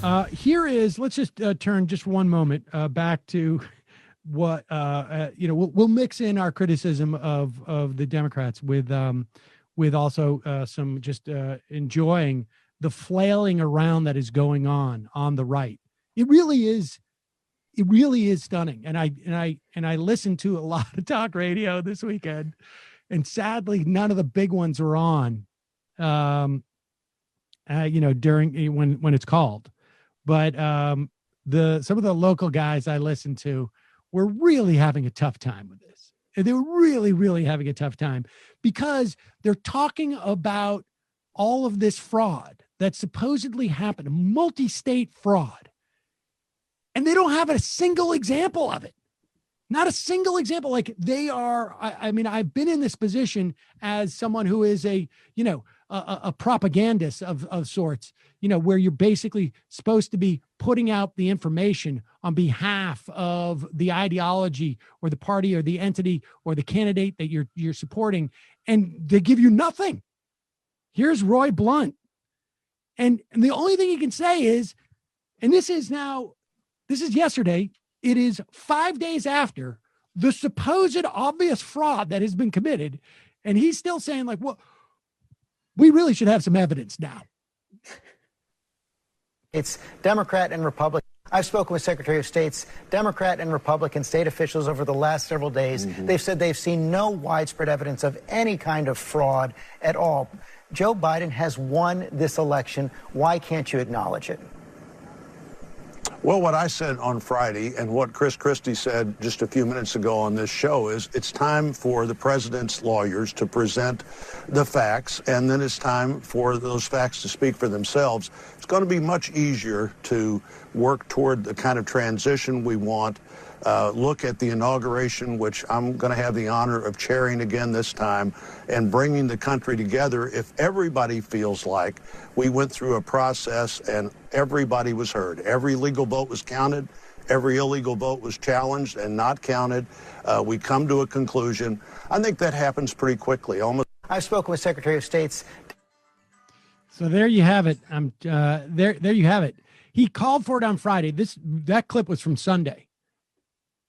Let's just turn just one moment back to what, we'll mix in our criticism of the Democrats with also some just enjoying the flailing around that is going on the right. It really is stunning. And I listened to a lot of talk radio this weekend, and sadly, none of the big ones were on, during when it's called. But some of the local guys I listened to were really having a tough time with this. They were really, really having a tough time because they're talking about all of this fraud that supposedly happened, multi-state fraud. And they don't have a single example of it. Not a single example. Like they are, I've been in this position as someone who is a propagandist of sorts, where you're basically supposed to be putting out the information on behalf of the ideology or the party or the entity or the candidate that you're supporting, and they give you nothing. Here's Roy Blunt. And the only thing you can say is, and this is yesterday, it is 5 days after the supposed obvious fraud that has been committed. And he's still saying like, well, we really should have some evidence now. It's Democrat and Republican. I've spoken with Secretary of State's Democrat and Republican state officials over the last several days. They've said they've seen no widespread evidence of any kind of fraud at all. Joe Biden has won this election. Why can't you acknowledge it? Well, what I said on Friday and what Chris Christie said just a few minutes ago on this show is it's time for the president's lawyers to present the facts, and then it's time for those facts to speak for themselves. It's going to be much easier to work toward the kind of transition we want. Look at the inauguration, which I'm going to have the honor of chairing again this time, and bringing the country together if everybody feels like we went through a process and everybody was heard. Every legal vote was counted. Every illegal vote was challenged and not counted. We come to a conclusion. I think that happens pretty quickly. I've spoken with Secretary of State's. So there you have it. There you have it. He called for it on Friday. That clip was from Sunday.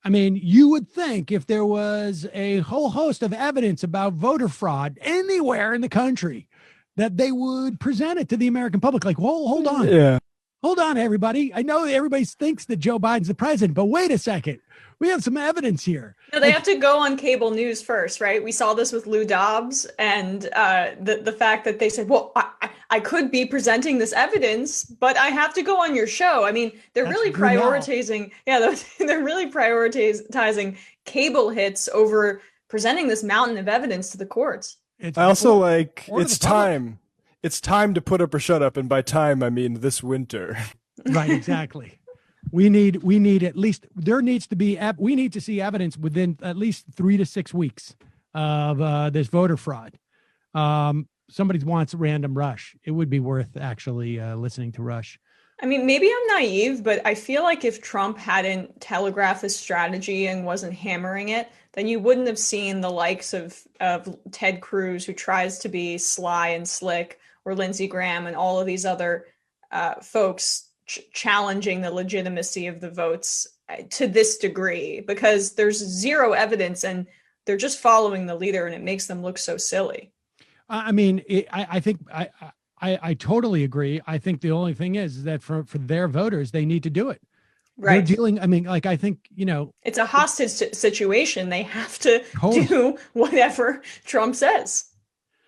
I mean, you would think if there was a whole host of evidence about voter fraud anywhere in the country, that they would present it to the American public. Like, hold on. Yeah. Hold on, everybody. I know everybody thinks that Joe Biden's the president, but wait a second. We have some evidence here. No, they have to go on cable news first, right? We saw this with Lou Dobbs and the fact that they said, well, I could be presenting this evidence, but I have to go on your show. I mean, they're really prioritizing. Yeah, they're really prioritizing cable hits over presenting this mountain of evidence to the courts. I also like it's time. It's time to put up or shut up. And by time, I mean this winter. Right, exactly. We need at least, we need to see evidence within at least 3 to 6 weeks of this voter fraud. Somebody wants Random Rush. It would be worth actually listening to Rush. I mean, maybe I'm naive, but I feel like if Trump hadn't telegraphed his strategy and wasn't hammering it, then you wouldn't have seen the likes of Ted Cruz, who tries to be sly and slick, or Lindsey Graham and all of these other folks challenging the legitimacy of the votes to this degree, because there's zero evidence and they're just following the leader, and it makes them look so silly. I mean, I think I totally agree. I think the only thing is that for their voters, they need to do it. Right. They're dealing, I mean, like, I think, it's a hostage situation. They have to do whatever Trump says.